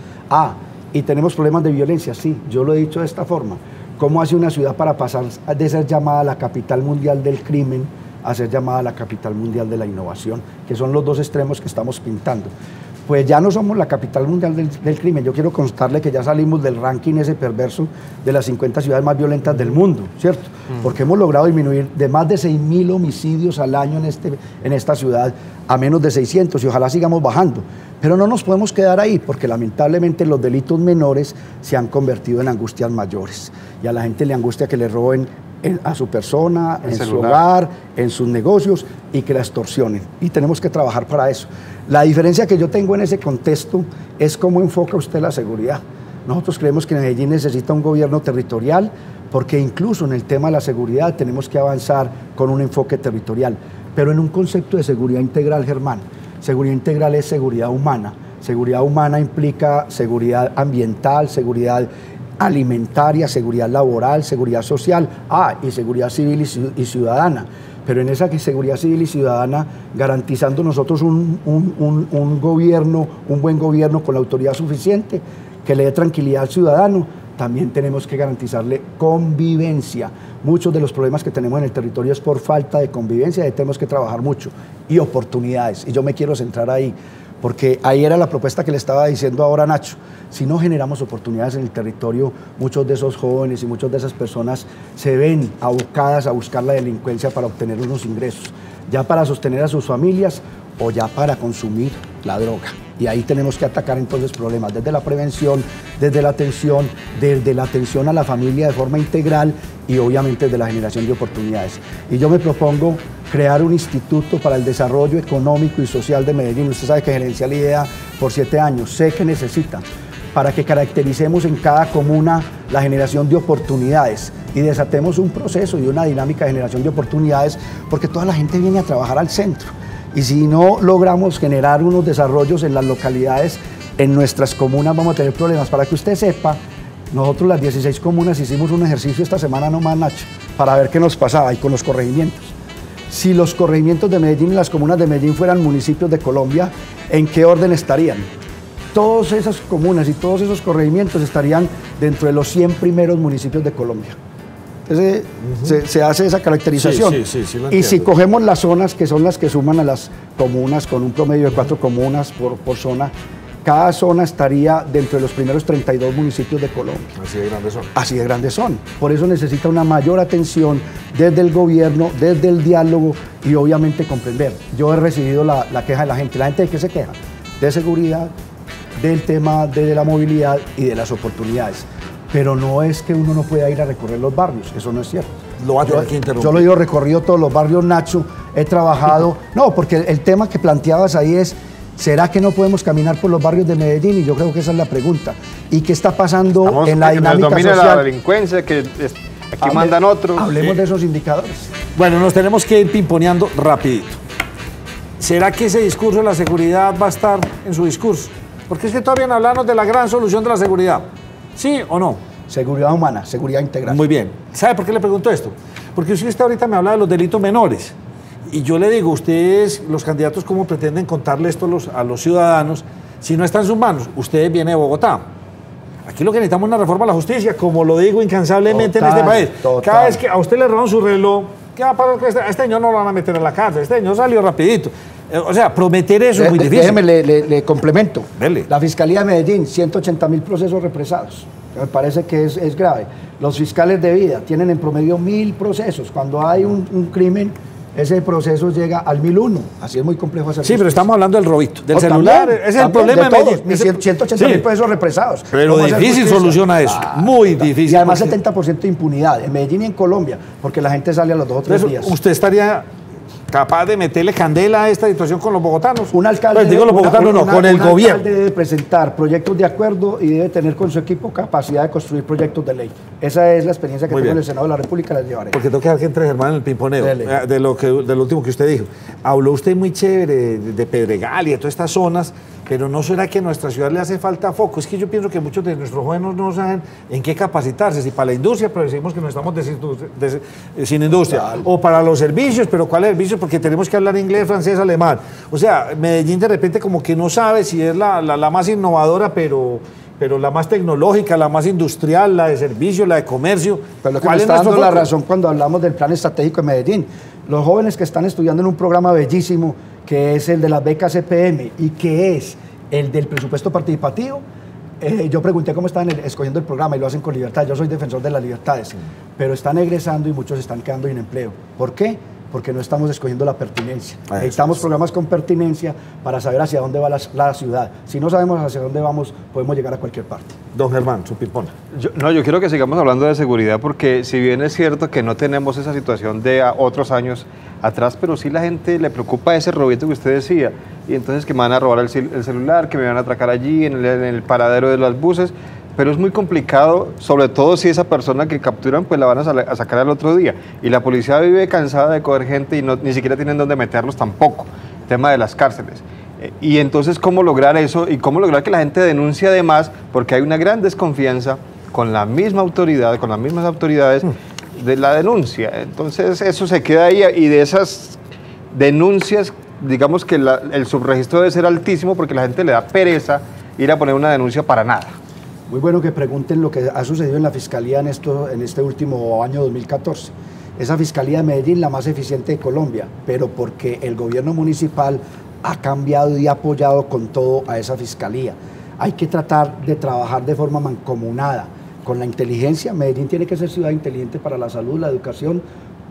Y tenemos problemas de violencia, sí, yo lo he dicho de esta forma. ¿Cómo hace una ciudad para pasar de ser llamada la capital mundial del crimen a ser llamada la capital mundial de la innovación? Que son los dos extremos que estamos pintando. Pues ya no somos la capital mundial del crimen. Yo quiero contarle que ya salimos del ranking ese perverso de las 50 ciudades más violentas del mundo, ¿cierto? Porque hemos logrado disminuir de más de 6.000 homicidios al año en esta ciudad a menos de 600, y ojalá sigamos bajando. Pero no nos podemos quedar ahí, porque lamentablemente los delitos menores se han convertido en angustias mayores, y a la gente le angustia que le roben a su persona, en su hogar, en sus negocios, y que la extorsionen. Y tenemos que trabajar para eso. La diferencia que yo tengo en ese contexto es cómo enfoca usted la seguridad. Nosotros creemos que Medellín necesita un gobierno territorial, porque incluso en el tema de la seguridad tenemos que avanzar con un enfoque territorial, pero en un concepto de seguridad integral, Germán. Seguridad integral es seguridad humana. Seguridad humana implica seguridad ambiental, seguridad alimentaria, seguridad laboral, seguridad social, y seguridad civil y ciudadana. Pero en esa seguridad civil y ciudadana, garantizando nosotros un gobierno, un buen gobierno con la autoridad suficiente, que le dé tranquilidad al ciudadano, también tenemos que garantizarle convivencia. Muchos de los problemas que tenemos en el territorio es por falta de convivencia, y tenemos que trabajar mucho, y oportunidades, y yo me quiero centrar ahí, porque ahí era la propuesta que le estaba diciendo ahora a Nacho. Si no generamos oportunidades en el territorio, muchos de esos jóvenes y muchas de esas personas se ven abocadas a buscar la delincuencia para obtener unos ingresos, ya para sostener a sus familias o ya para consumir la droga. Y ahí tenemos que atacar entonces problemas desde la prevención, desde la atención a la familia de forma integral, y obviamente desde la generación de oportunidades. Y yo me propongo crear un instituto para el desarrollo económico y social de Medellín. Usted sabe que gerencié la idea por 7 años, sé que necesita, para que caractericemos en cada comuna la generación de oportunidades y desatemos un proceso y una dinámica de generación de oportunidades, porque toda la gente viene a trabajar al centro. Y si no logramos generar unos desarrollos en las localidades, en nuestras comunas, vamos a tener problemas. Para que usted sepa, nosotros las 16 comunas hicimos un ejercicio esta semana nomás, Nacho, para ver qué nos pasaba, y con los corregimientos. Si los corregimientos de Medellín y las comunas de Medellín fueran municipios de Colombia, ¿en qué orden estarían? Todas esas comunas y todos esos corregimientos estarían dentro de los 100 primeros municipios de Colombia. Entonces, se hace esa caracterización. Sí, y si cogemos las zonas, que son las que suman a las comunas, con un promedio de 4 comunas por zona, cada zona estaría dentro de los primeros 32 municipios de Colombia. Así de grandes son. Así de grandes son. Por eso necesita una mayor atención desde el gobierno, desde el diálogo, y obviamente comprender. Yo he recibido la queja de la gente. ¿La gente de qué se queja? De seguridad, del tema de la movilidad y de las oportunidades. Pero no es que uno no pueda ir a recorrer los barrios, eso no es cierto. Lo va a tener que interrumpir. Yo lo he ido recorrido todos los barrios, Nacho, he trabajado. No, porque el tema que planteabas ahí es, ¿será que no podemos caminar por los barrios de Medellín? Y yo creo que esa es la pregunta. ¿Y qué está pasando en la dinámica social? La delincuencia, que aquí mandan otros. Hablemos de esos indicadores. Bueno, nos tenemos que ir pimponeando rapidito. ¿Será que ese discurso de la seguridad va a estar en su discurso? Porque es que todavía no hablamos de la gran solución de la seguridad. ¿Sí o no? Seguridad humana, seguridad integral. Muy bien. ¿Sabe por qué le pregunto esto? Porque usted ahorita me habla de los delitos menores. Y yo le digo, ustedes, los candidatos, ¿cómo pretenden contarle esto a los ciudadanos si no está en sus manos? Usted viene de Bogotá. Aquí lo que necesitamos es una reforma a la justicia, como lo digo incansablemente en este país. Cada vez que a usted le roban su reloj, ¿qué va a pasar? A este señor no lo van a meter en la cárcel, este señor salió rapidito. O sea, prometer eso es muy difícil. Déjeme, le complemento. Dele. La Fiscalía de Medellín, 180.000 procesos represados. Me parece que es grave. Los fiscales de vida tienen en promedio 1.000 procesos. Cuando hay un crimen, ese proceso llega al 1001. Así es muy complejo hacer. Sí, pero estamos hablando del robito, del No, celular. también, Ese es el problema de de todos, mis 180.000 pesos represados. Pero ¿Cómo hacer difícil justicia? soluciona eso, muy difícil. Y además porque- 70% de impunidad en Medellín y en Colombia, porque la gente sale a los 2 o 3 Entonces, días. ¿usted estaría capaz de meterle candela a esta situación con los bogotanos? Un alcalde, Pues digo los bogotanos, no, con el gobierno. alcalde debe presentar proyectos de acuerdo y debe tener con su equipo capacidad de construir proyectos de ley. Esa es la experiencia que Muy tengo en bien. el Senado de la República, la llevaré. Porque tengo que dejar que entre Germán en el pimponeo, Dele. de lo último que usted dijo. Habló usted muy chévere de Pedregal y de todas estas zonas, pero ¿no será que a nuestra ciudad le hace falta foco? Es que yo pienso que muchos de nuestros jóvenes no saben en qué capacitarse, si para la industria, pero decimos que no estamos sin industria, Total. o para los servicios, pero ¿cuáles servicios? Porque tenemos que hablar inglés, francés, alemán. O sea, Medellín de repente como que no sabe si es la más innovadora, pero la más tecnológica, la más industrial, la de servicio, la de comercio. Pero lo que ¿Cuál me es está nuestro dando la foco? razón cuando hablamos del plan estratégico de Medellín. Los jóvenes que están estudiando en un programa bellísimo, que es el de las becas EPM y que es el del presupuesto participativo, yo pregunté cómo están escogiendo el programa y lo hacen con libertad. Yo soy defensor de las libertades, pero están egresando y muchos están quedando sin empleo. ¿Por qué? Porque no estamos escogiendo la pertinencia. Necesitamos programas con pertinencia para saber hacia dónde va la ciudad. Si no sabemos hacia dónde vamos, podemos llegar a cualquier parte. Don Germán, su pipona. Yo quiero que sigamos hablando de seguridad porque si bien es cierto que no tenemos esa situación de otros años atrás, pero sí la gente le preocupa ese robito que usted decía, y entonces que me van a robar el celular, que me van a atracar allí en el paradero de los buses, pero es muy complicado, sobre todo si esa persona que capturan pues la van a sacar al otro día, y la policía vive cansada de coger gente y ni siquiera tienen dónde meterlos tampoco, tema de las cárceles. Y entonces, ¿cómo lograr eso? Y cómo lograr que la gente denuncie además, porque hay una gran desconfianza con la misma autoridad, con las mismas autoridades de la denuncia. Entonces, eso se queda ahí y de esas denuncias, digamos que el subregistro debe ser altísimo porque la gente le da pereza ir a poner una denuncia para nada. Muy bueno que pregunten lo que ha sucedido en la Fiscalía en este último año 2014. Esa Fiscalía de Medellín, la más eficiente de Colombia, pero porque el gobierno municipal ha cambiado y ha apoyado con todo a esa Fiscalía. Hay que tratar de trabajar de forma mancomunada con la inteligencia. Medellín tiene que ser ciudad inteligente para la salud, la educación,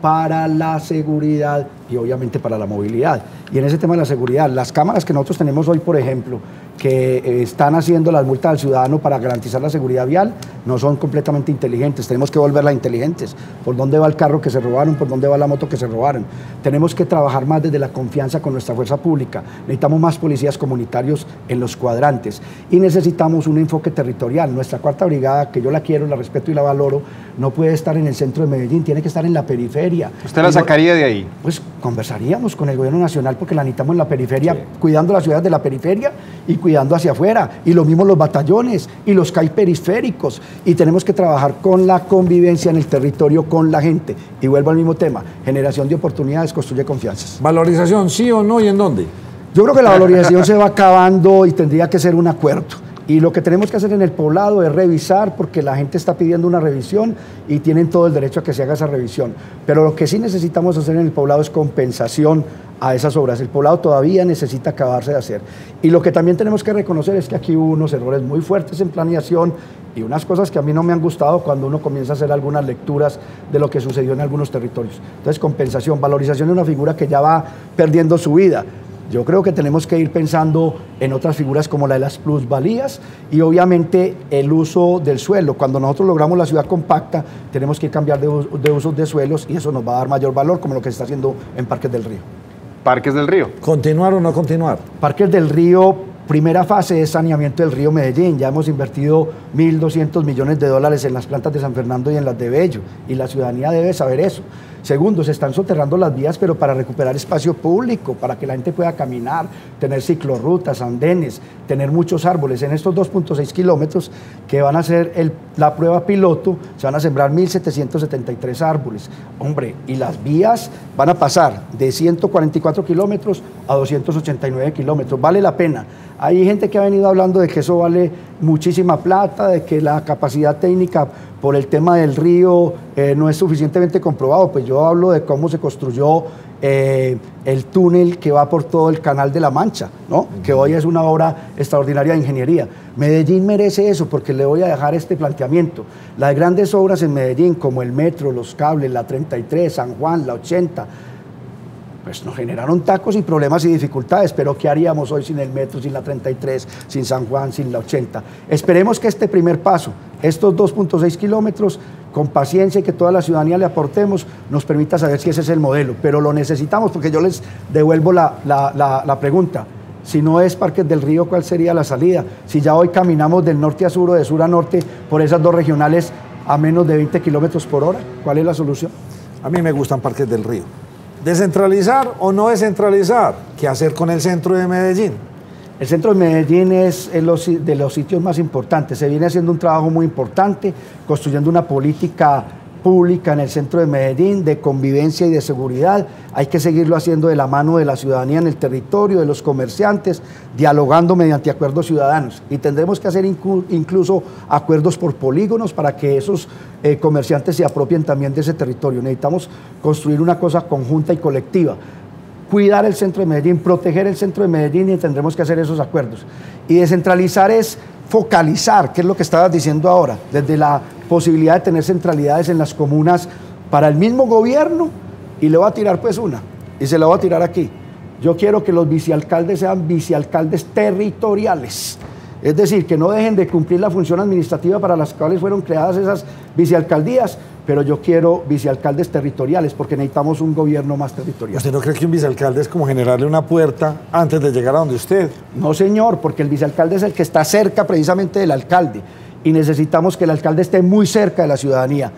para la seguridad y obviamente para la movilidad. Y en ese tema de la seguridad, las cámaras que nosotros tenemos hoy, por ejemplo, que están haciendo las multas al ciudadano para garantizar la seguridad vial, no son completamente inteligentes. Tenemos que volverlas inteligentes. ¿Por dónde va el carro que se robaron? ¿Por dónde va la moto que se robaron? Tenemos que trabajar más desde la confianza con nuestra fuerza pública. Necesitamos más policías comunitarios en los cuadrantes y necesitamos un enfoque territorial. Nuestra cuarta brigada, que yo la quiero, la respeto y la valoro, no puede estar en el centro de Medellín, tiene que estar en la periferia. ¿Usted la sacaría de ahí? Pues conversaríamos con el gobierno nacional porque la necesitamos en la periferia, cuidando las ciudades de la periferia y cuidando hacia afuera. Y lo mismo los batallones y los CAI periféricos. Y tenemos que trabajar con la convivencia en el territorio, con la gente. Y vuelvo al mismo tema, generación de oportunidades construye confianzas. ¿Valorización sí o no y en dónde? Yo creo que la valorización se va acabando y tendría que ser un acuerdo. Y lo que tenemos que hacer en el poblado es revisar, porque la gente está pidiendo una revisión y tienen todo el derecho a que se haga esa revisión. Pero lo que sí necesitamos hacer en el poblado es compensación a esas obras. El poblado todavía necesita acabarse de hacer. Y lo que también tenemos que reconocer es que aquí hubo unos errores muy fuertes en planeación y unas cosas que a mí no me han gustado cuando uno comienza a hacer algunas lecturas de lo que sucedió en algunos territorios. Entonces, compensación, valorización es una figura que ya va perdiendo su vida. Yo creo que tenemos que ir pensando en otras figuras como la de las plusvalías y obviamente el uso del suelo. Cuando nosotros logramos la ciudad compacta, tenemos que cambiar de usos de suelos y eso nos va a dar mayor valor, como lo que se está haciendo en Parques del Río. Parques del Río. ¿Continuar o no continuar? Parques del Río, primera fase es saneamiento del río Medellín. Ya hemos invertido 1.200 millones de dólares en las plantas de San Fernando y en las de Bello y la ciudadanía debe saber eso. Segundo, se están soterrando las vías, pero para recuperar espacio público, para que la gente pueda caminar, tener ciclorrutas, andenes, tener muchos árboles. En estos 2.6 kilómetros que van a ser la prueba piloto, se van a sembrar 1.773 árboles. Hombre, y las vías van a pasar de 144 kilómetros a 289 kilómetros. Vale la pena. Hay gente que ha venido hablando de que eso vale muchísima plata, de que la capacidad técnica por el tema del río no es suficientemente comprobado. Pues yo hablo de cómo se construyó el túnel que va por todo el Canal de la Mancha, ¿no? Que hoy es una obra extraordinaria de ingeniería. Medellín merece eso, porque le voy a dejar este planteamiento. Las grandes obras en Medellín, como el metro, los cables, la 33, San Juan, la 80, Pues nos generaron tacos y problemas y dificultades, pero ¿qué haríamos hoy sin el metro, sin la 33, sin San Juan, sin la 80? Esperemos que este primer paso, estos 2.6 kilómetros, con paciencia y que toda la ciudadanía le aportemos, nos permita saber si ese es el modelo, pero lo necesitamos porque yo les devuelvo la pregunta. Si no es Parques del Río, ¿cuál sería la salida? Si ya hoy caminamos del norte a sur o de sur a norte por esas dos regionales a menos de 20 kilómetros por hora, ¿cuál es la solución? A mí me gustan Parques del Río. ¿Descentralizar o no descentralizar? ¿Qué hacer con el centro de Medellín? El centro de Medellín es de los sitios más importantes. Se viene haciendo un trabajo muy importante, construyendo una política pública en el centro de Medellín de convivencia y de seguridad. Hay que seguirlo haciendo de la mano de la ciudadanía en el territorio, de los comerciantes, dialogando mediante acuerdos ciudadanos. Y tendremos que hacer incluso acuerdos por polígonos para que esos comerciantes se apropien también de ese territorio. Necesitamos construir una cosa conjunta y colectiva. Cuidar el centro de Medellín, proteger el centro de Medellín y tendremos que hacer esos acuerdos. Y descentralizar es focalizar, que es lo que estabas diciendo ahora, desde la posibilidad de tener centralidades en las comunas para el mismo gobierno, y le voy a tirar pues una, y se la voy a tirar aquí. Yo quiero que los vicealcaldes sean vicealcaldes territoriales, es decir, que no dejen de cumplir la función administrativa para las cuales fueron creadas esas vicealcaldías, pero yo quiero vicealcaldes territoriales porque necesitamos un gobierno más territorial. ¿Usted no cree que un vicealcalde es como generarle una puerta antes de llegar a donde usted? No, señor, porque el vicealcalde es el que está cerca precisamente del alcalde y necesitamos que el alcalde esté muy cerca de la ciudadanía,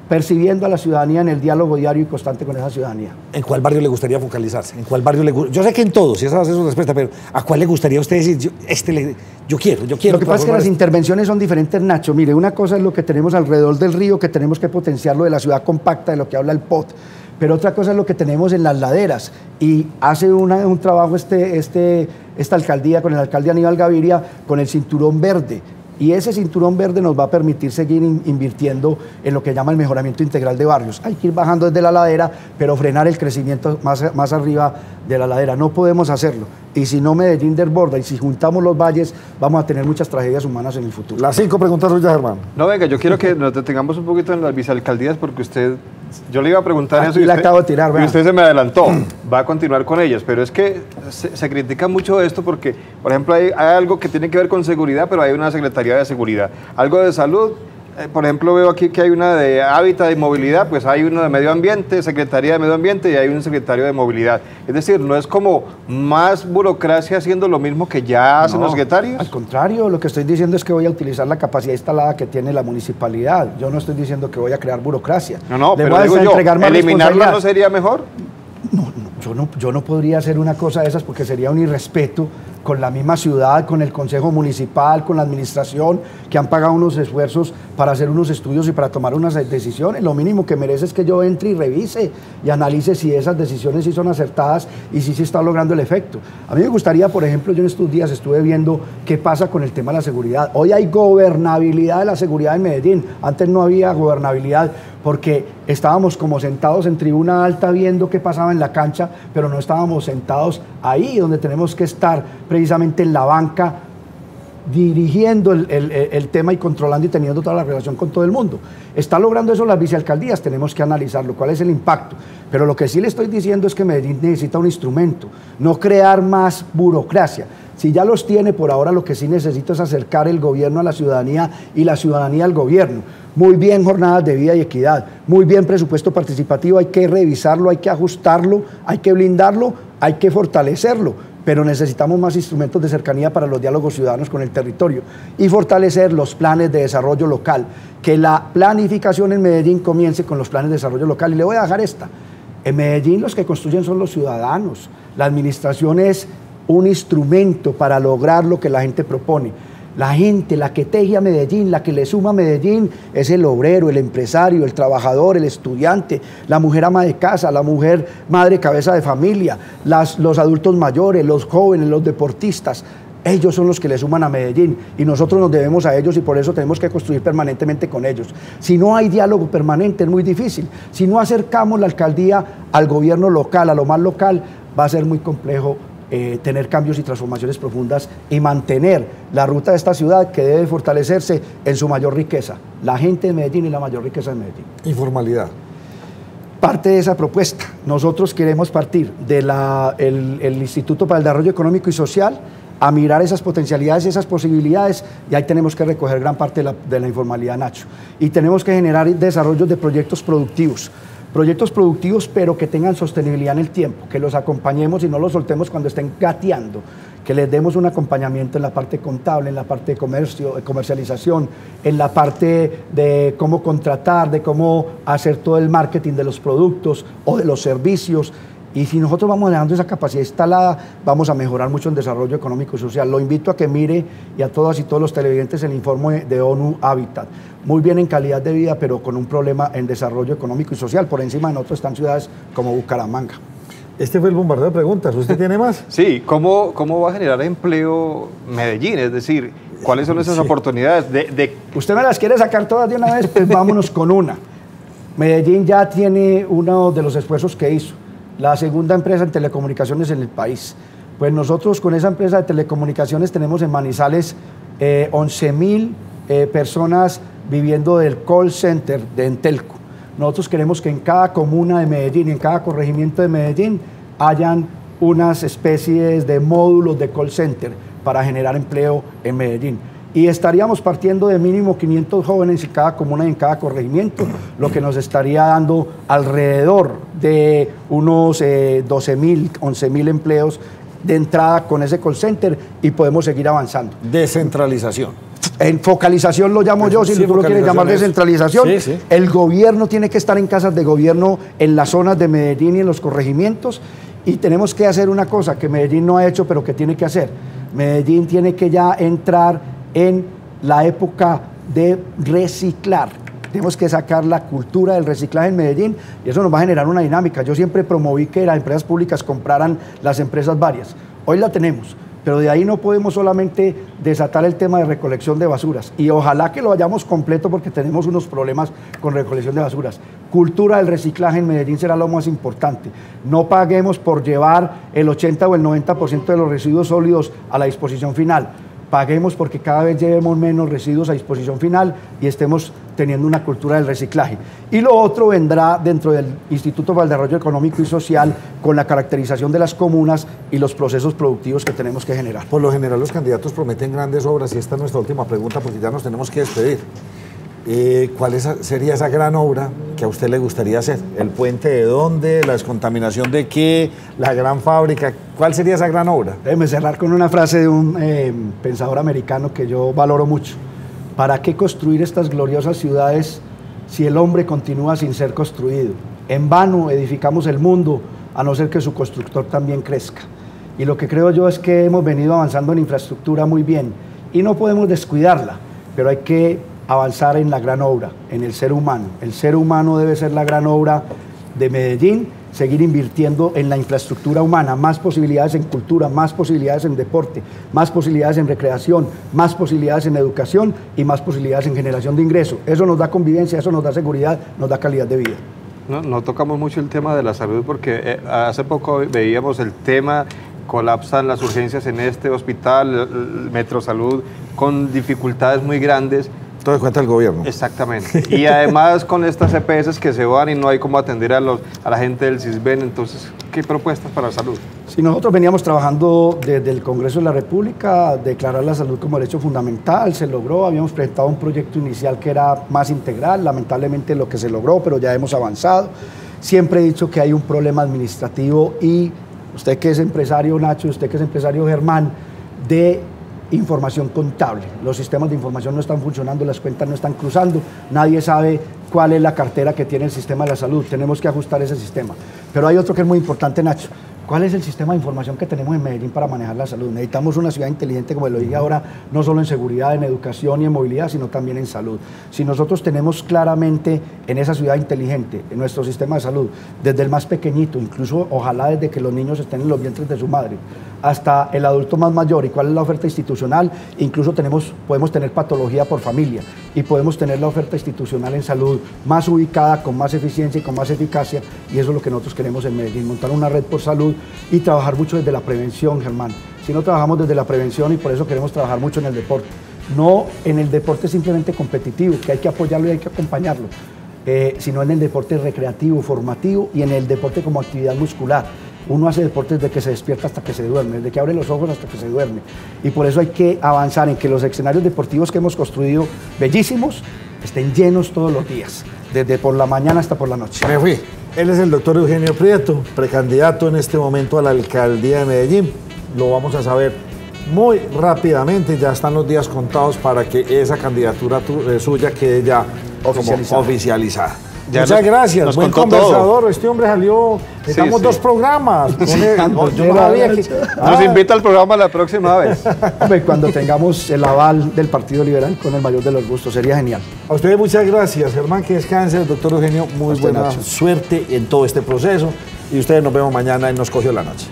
percibiendo a la ciudadanía en el diálogo diario y constante con esa ciudadanía. ¿En cuál barrio le gustaría focalizarse? ¿En cuál barrio yo sé que en todos, y esa va a ser su respuesta, pero ¿a cuál le gustaría a usted decir, yo quiero? Lo que pasa es que las intervenciones son diferentes, Nacho. Mire, una cosa es lo que tenemos alrededor del río, que tenemos que potenciarlo de la ciudad compacta, de lo que habla el POT, pero otra cosa es lo que tenemos en las laderas, y hace un trabajo esta alcaldía, con el alcalde Aníbal Gaviria, con el cinturón verde. Y ese cinturón verde nos va a permitir seguir invirtiendo en lo que llama el mejoramiento integral de barrios. Hay que ir bajando desde la ladera, pero frenar el crecimiento más arriba de la ladera. No podemos hacerlo. Y si no Medellín desborda, y si juntamos los valles, vamos a tener muchas tragedias humanas en el futuro. Las 5 preguntas suyas, Germán. No, venga, yo quiero que nos detengamos un poquito en las vicealcaldías porque yo le iba a preguntar eso y la acabo de tirar, y usted se me adelantó. Va a continuar con ellas, pero es que se critica mucho esto porque, por ejemplo, hay algo que tiene que ver con seguridad, pero hay una Secretaría de Seguridad. Algo de salud, por ejemplo, veo aquí que hay una de Hábitat y Movilidad, pues hay uno de Medio Ambiente, Secretaría de Medio Ambiente, y hay un secretario de Movilidad. Es decir, no es como más burocracia haciendo lo mismo que ya hacen los secretarios. Al contrario, lo que estoy diciendo es que voy a utilizar la capacidad instalada que tiene la municipalidad. Yo no estoy diciendo que voy a crear burocracia. No, pero digo yo, ¿eliminarla no sería mejor? Yo no podría hacer una cosa de esas porque sería un irrespeto con la misma ciudad, con el Consejo Municipal, con la administración, que han pagado unos esfuerzos para hacer unos estudios y para tomar unas decisiones. Lo mínimo que merece es que yo entre y revise y analice si esas decisiones sí son acertadas y si se está logrando el efecto. A mí me gustaría, por ejemplo, yo en estos días estuve viendo qué pasa con el tema de la seguridad. Hoy hay gobernabilidad de la seguridad en Medellín. Antes no había gobernabilidad porque estábamos como sentados en tribuna alta viendo qué pasaba en la cancha, pero no estábamos sentados ahí donde tenemos que estar, precisamente en la banca, dirigiendo el tema y controlando y teniendo toda la relación con todo el mundo. ¿Está logrando eso las vicealcaldías? Tenemos que analizarlo, cuál es el impacto. Pero lo que sí le estoy diciendo es que Medellín necesita un instrumento, no crear más burocracia. Si ya los tiene, por ahora lo que sí necesito es acercar el gobierno a la ciudadanía y la ciudadanía al gobierno. Muy bien jornadas de vida y equidad, muy bien presupuesto participativo, hay que revisarlo, hay que ajustarlo, hay que blindarlo, hay que fortalecerlo, pero necesitamos más instrumentos de cercanía para los diálogos ciudadanos con el territorio y fortalecer los planes de desarrollo local, que la planificación en Medellín comience con los planes de desarrollo local. Y le voy a dejar esta, en Medellín los que construyen son los ciudadanos, la administración es un instrumento para lograr lo que la gente propone. La gente, la que teje a Medellín, la que le suma a Medellín, es el obrero, el empresario, el trabajador, el estudiante, la mujer ama de casa, la mujer madre cabeza de familia, los adultos mayores, los jóvenes, los deportistas. Ellos son los que le suman a Medellín y nosotros nos debemos a ellos y por eso tenemos que construir permanentemente con ellos. Si no hay diálogo permanente es muy difícil. Si no acercamos la alcaldía al gobierno local, a lo más local, va a ser muy complejo tener cambios y transformaciones profundas y mantener la ruta de esta ciudad que debe fortalecerse en su mayor riqueza. La gente de Medellín y la mayor riqueza de Medellín. Informalidad. parte de esa propuesta. Nosotros queremos partir del Instituto para el Desarrollo Económico y Social a mirar esas potencialidades y esas posibilidades, y ahí tenemos que recoger gran parte de la informalidad, Nacho. Y tenemos que generar desarrollos de proyectos productivos, pero que tengan sostenibilidad en el tiempo, que los acompañemos y no los soltemos cuando estén gateando, que les demos un acompañamiento en la parte contable, en la parte de comercio, de comercialización, en la parte de cómo contratar, de cómo hacer todo el marketing de los productos o de los servicios. Y si nosotros vamos dejando esa capacidad instalada, vamos a mejorar mucho el desarrollo económico y social. Lo invito a que mire, y a todas y todos los televidentes, el informe de ONU Habitat. Muy bien en calidad de vida, pero con un problema en desarrollo económico y social. Por encima de nosotros están ciudades como Bucaramanga. Este fue el bombardeo de preguntas. ¿Usted tiene más? Sí, ¿cómo va a generar empleo Medellín? Es decir, ¿cuáles son esas oportunidades? ¿Usted me las quiere sacar todas de una vez? Pues vámonos con una. Medellín ya tiene uno de los esfuerzos que hizo. La segunda empresa en telecomunicaciones en el país. Pues nosotros con esa empresa de telecomunicaciones tenemos en Manizales 11.000 personas viviendo del call center de Entelco. Nosotros queremos que en cada comuna de Medellín y en cada corregimiento de Medellín hayan unas especies de módulos de call center para generar empleo en Medellín. Y estaríamos partiendo de mínimo 500 jóvenes en cada comuna y en cada corregimiento, lo que nos estaría dando alrededor de unos 12.000, 11.000 empleos de entrada con ese call center, y podemos seguir avanzando. Descentralización. En focalización lo llamo yo, si tú lo quieres llamar descentralización. Sí, sí. El gobierno tiene que estar en casas de gobierno en las zonas de Medellín y en los corregimientos, y tenemos que hacer una cosa que Medellín no ha hecho, pero que tiene que hacer. Medellín tiene que ya entrar en la época de reciclar. Tenemos que sacar la cultura del reciclaje en Medellín, y eso nos va a generar una dinámica. Yo siempre promoví que las empresas públicas compraran las empresas varias. Hoy la tenemos, pero de ahí no podemos solamente desatar el tema de recolección de basuras, y ojalá que lo hayamos completo, porque tenemos unos problemas con recolección de basuras. Cultura del reciclaje en Medellín será lo más importante. No paguemos por llevar el 80 o el 90% de los residuos sólidos a la disposición final. Paguemos porque cada vez llevemos menos residuos a disposición final y estemos teniendo una cultura del reciclaje. Y lo otro vendrá dentro del Instituto para el Desarrollo Económico y Social, con la caracterización de las comunas y los procesos productivos que tenemos que generar. Por lo general los candidatos prometen grandes obras, y esta es nuestra última pregunta porque ya nos tenemos que despedir. ¿Cuál sería esa gran obra que a usted le gustaría hacer? ¿El puente de dónde? ¿La descontaminación de qué? ¿La gran fábrica? ¿Cuál sería esa gran obra? Déjeme cerrar con una frase de un pensador americano que yo valoro mucho. ¿Para qué construir estas gloriosas ciudades si el hombre continúa sin ser construido? En vano edificamos el mundo, a no ser que su constructor también crezca. Y lo que creo yo es que hemos venido avanzando en infraestructura muy bien, y no podemos descuidarla, pero hay que avanzar en la gran obra, en el ser humano. El ser humano debe ser la gran obra de Medellín, seguir invirtiendo en la infraestructura humana, más posibilidades en cultura, más posibilidades en deporte, más posibilidades en recreación, más posibilidades en educación y más posibilidades en generación de ingresos. Eso nos da convivencia, eso nos da seguridad, nos da calidad de vida. No tocamos mucho el tema de la salud, porque hace poco veíamos el tema, colapsan las urgencias en este hospital, Metrosalud, con dificultades muy grandes. Todo de cuenta el gobierno. Exactamente. Y además con estas EPS que se van y no hay cómo atender a la gente del CISBEN. Entonces, ¿qué propuestas para la salud? Sí, nosotros veníamos trabajando desde el Congreso de la República, declarar la salud como derecho fundamental, se logró, habíamos presentado un proyecto inicial que era más integral, lamentablemente lo que se logró, pero ya hemos avanzado. Siempre he dicho que hay un problema administrativo, y usted que es empresario, Nacho, usted que es empresario, Germán, de información contable. Los sistemas de información no están funcionando, las cuentas no están cruzando, nadie sabe cuál es la cartera que tiene el sistema de la salud. Tenemos que ajustar ese sistema. Pero hay otro que es muy importante, Nacho. ¿Cuál es el sistema de información que tenemos en Medellín para manejar la salud? Necesitamos una ciudad inteligente, como lo dije ahora, no solo en seguridad, en educación y en movilidad, sino también en salud. Si nosotros tenemos claramente en esa ciudad inteligente, en nuestro sistema de salud, desde el más pequeñito, incluso ojalá desde que los niños estén en los vientres de su madre, hasta el adulto más mayor, y cuál es la oferta institucional, incluso podemos tener patología por familia, y podemos tener la oferta institucional en salud más ubicada, con más eficiencia y con más eficacia, y eso es lo que nosotros queremos en Medellín, montar una red por salud y trabajar mucho desde la prevención, Germán. Si no trabajamos desde la prevención, y por eso queremos trabajar mucho en el deporte, no en el deporte simplemente competitivo, que hay que apoyarlo y hay que acompañarlo. sino en el deporte recreativo, formativo y en el deporte como actividad muscular. Uno hace deportes desde que se despierta hasta que se duerme, desde que abre los ojos hasta que se duerme. Y por eso hay que avanzar en que los escenarios deportivos que hemos construido, bellísimos, estén llenos todos los días, desde por la mañana hasta por la noche. Me fui. Él es el doctor Eugenio Prieto, precandidato en este momento a la alcaldía de Medellín. Lo vamos a saber muy rápidamente, ya están los días contados para que esa candidatura suya quede ya oficializada. Ya muchas gracias, buen conversador. Todo. Este hombre salió, estamos sí. 2 programas. Yo no sabía que... Nos invita al programa la próxima vez. Hombre, cuando tengamos el aval del Partido Liberal, con el mayor de los gustos, sería genial. A ustedes muchas gracias, Germán, que descanse. El doctor Eugenio, muy buena suerte en todo este proceso. Y ustedes nos vemos mañana en Nos Cogió la Noche.